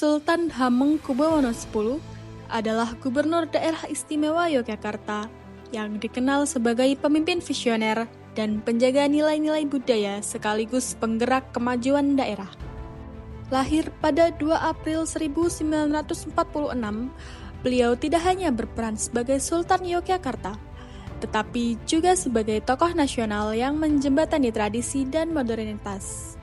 Sultan Hamengkubuwono X adalah gubernur daerah istimewa Yogyakarta yang dikenal sebagai pemimpin visioner dan penjaga nilai-nilai budaya sekaligus penggerak kemajuan daerah. Lahir pada 2 April 1946, beliau tidak hanya berperan sebagai Sultan Yogyakarta, tetapi juga sebagai tokoh nasional yang menjembatani tradisi dan modernitas.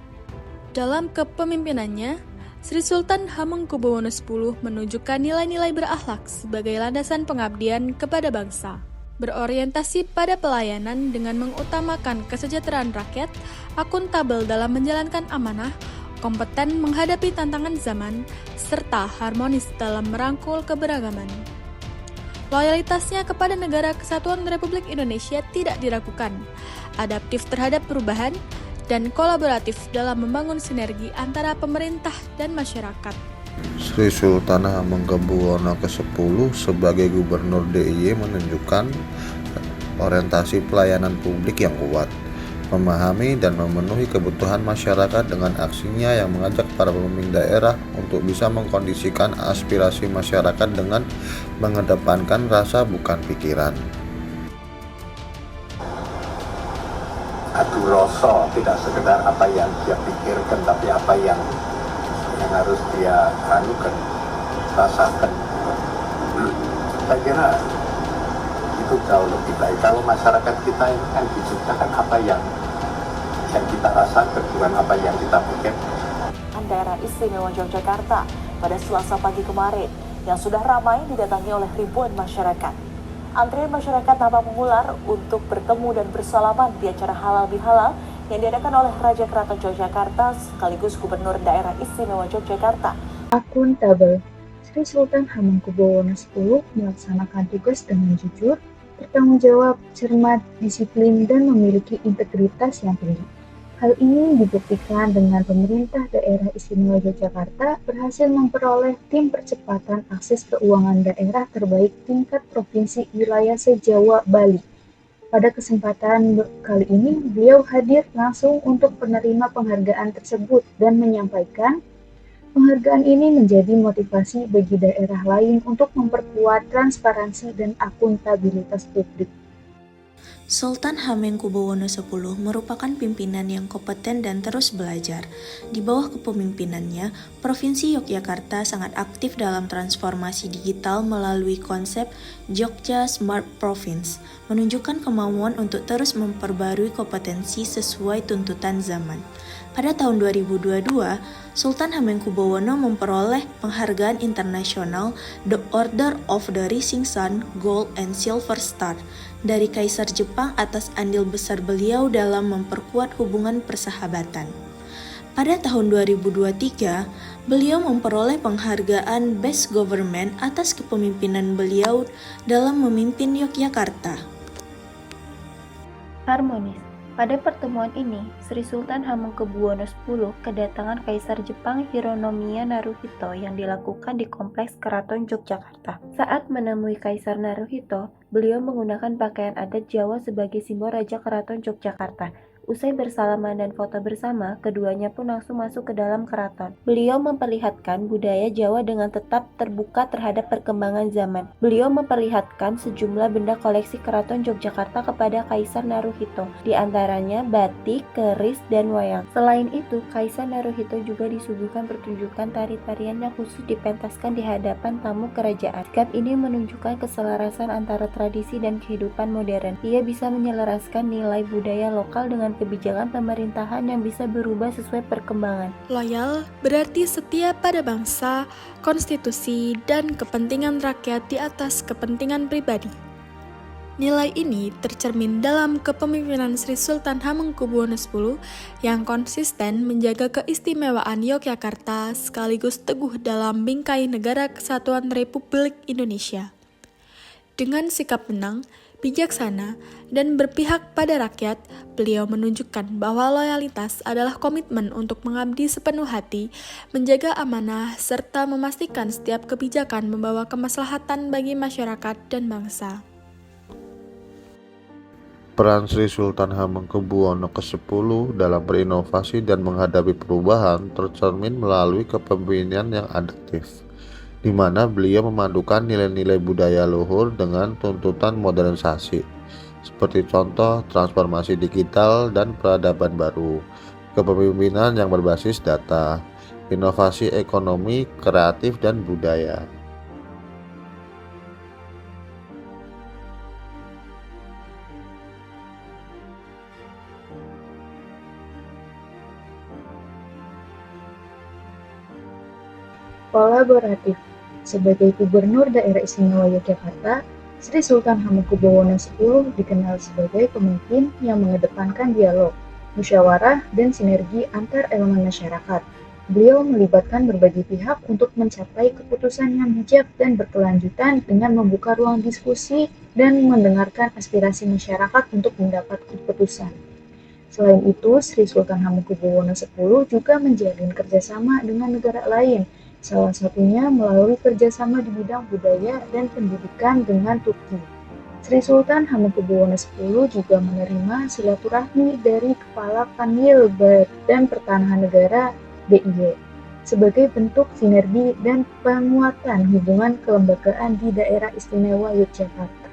Dalam kepemimpinannya, Sri Sultan Hamengkubuwono X menunjukkan nilai-nilai berakhlak sebagai landasan pengabdian kepada bangsa, berorientasi pada pelayanan dengan mengutamakan kesejahteraan rakyat, akuntabel dalam menjalankan amanah, kompeten menghadapi tantangan zaman, serta harmonis dalam merangkul keberagaman. Loyalitasnya kepada Negara Kesatuan Republik Indonesia tidak diragukan, adaptif terhadap perubahan, dan kolaboratif dalam membangun sinergi antara pemerintah dan masyarakat. Sri Sultan Hamengkubuwono ke-10 sebagai Gubernur DIY menunjukkan orientasi pelayanan publik yang kuat, memahami dan memenuhi kebutuhan masyarakat dengan aksinya yang mengajak para pemimpin daerah untuk bisa mengkondisikan aspirasi masyarakat dengan mengedepankan rasa bukan pikiran. Adu rasa, tidak sekedar apa yang dia pikirkan, tapi apa yang harus dia anukan, rasakan. Saya kira itu jauh lebih baik. Kalau masyarakat kita ini kan diciptakan apa yang kita rasakan, bukan apa yang kita pikir. Daerah Istimewa Yogyakarta pada Selasa pagi kemarin yang sudah ramai didatangi oleh ribuan masyarakat. Antrian masyarakat nampak mengular untuk bertemu dan bersalaman di acara halal bihalal yang diadakan oleh Raja Keraton Yogyakarta sekaligus Gubernur Daerah Istimewa Yogyakarta. Akuntabel. Sri Sultan Hamengkubuwono X melaksanakan tugas dengan jujur, bertanggung jawab, cermat, disiplin, dan memiliki integritas yang tinggi. Hal ini dibuktikan dengan pemerintah daerah istimewa Yogyakarta berhasil memperoleh tim percepatan akses keuangan daerah terbaik tingkat provinsi wilayah se-Jawa Bali. Pada kesempatan kali ini, beliau hadir langsung untuk penerima penghargaan tersebut dan menyampaikan penghargaan ini menjadi motivasi bagi daerah lain untuk memperkuat transparansi dan akuntabilitas publik. Sultan Hamengkubuwono X merupakan pimpinan yang kompeten dan terus belajar. Di bawah kepemimpinannya, Provinsi Yogyakarta sangat aktif dalam transformasi digital melalui konsep Jogja Smart Province, menunjukkan kemauan untuk terus memperbarui kompetensi sesuai tuntutan zaman. Pada tahun 2022, Sultan Hamengkubuwono memperoleh penghargaan internasional The Order of the Rising Sun Gold and Silver Star dari Kaisar Jepang atas andil besar beliau dalam memperkuat hubungan persahabatan. Pada tahun 2023, beliau memperoleh penghargaan Best Government atas kepemimpinan beliau dalam memimpin Yogyakarta. Harmonis. Pada pertemuan ini, Sri Sultan Hamengkubuwono X kedatangan Kaisar Jepang Hironomiya Naruhito yang dilakukan di Kompleks Keraton Yogyakarta. Saat menemui Kaisar Naruhito, beliau menggunakan pakaian adat Jawa sebagai simbol Raja Keraton Yogyakarta. Usai bersalaman dan foto bersama, keduanya pun langsung masuk ke dalam keraton. Beliau memperlihatkan budaya Jawa dengan tetap terbuka terhadap perkembangan zaman. Beliau memperlihatkan sejumlah benda koleksi Keraton Yogyakarta kepada Kaisar Naruhito, di antaranya batik, keris, dan wayang. Selain itu, Kaisar Naruhito juga disuguhkan pertunjukan tari-tarian yang khusus dipentaskan di hadapan tamu kerajaan. Sikap ini menunjukkan keselarasan antara tradisi dan kehidupan modern. Ia bisa menyelaraskan nilai budaya lokal dengan kebijakan pemerintahan yang bisa berubah sesuai perkembangan. Loyal berarti setia pada bangsa, konstitusi, dan kepentingan rakyat di atas kepentingan pribadi. Nilai ini tercermin dalam kepemimpinan Sri Sultan Hamengkubuwono X yang konsisten menjaga keistimewaan Yogyakarta sekaligus teguh dalam bingkai Negara Kesatuan Republik Indonesia. Dengan sikap tenang, bijaksana, dan berpihak pada rakyat, beliau menunjukkan bahwa loyalitas adalah komitmen untuk mengabdi sepenuh hati, menjaga amanah, serta memastikan setiap kebijakan membawa kemaslahatan bagi masyarakat dan bangsa. Peran Sri Sultan Hamengkubuwono ke-10 dalam berinovasi dan menghadapi perubahan tercermin melalui kepemimpinan yang adaptif, di mana beliau memadukan nilai-nilai budaya luhur dengan tuntutan modernisasi, seperti contoh transformasi digital dan peradaban baru, kepemimpinan yang berbasis data, inovasi ekonomi, kreatif, dan budaya. Kolaboratif. Sebagai Gubernur Daerah Istimewa Yogyakarta, Sri Sultan Hamengkubuwono X dikenal sebagai pemimpin yang mengedepankan dialog, musyawarah, dan sinergi antar elemen masyarakat. Beliau melibatkan berbagai pihak untuk mencapai keputusan yang bijak dan berkelanjutan dengan membuka ruang diskusi dan mendengarkan aspirasi masyarakat untuk mendapat keputusan. Selain itu, Sri Sultan Hamengkubuwono X juga menjalin kerjasama dengan negara lain, salah satunya melalui kerjasama di bidang budaya dan pendidikan dengan Turki. Sri Sultan Hamengkubuwono X juga menerima silaturahmi dari Kepala Kanwil Badan Pertahanan Negara (DIY) sebagai bentuk sinergi dan penguatan hubungan kelembagaan di Daerah Istimewa Yogyakarta.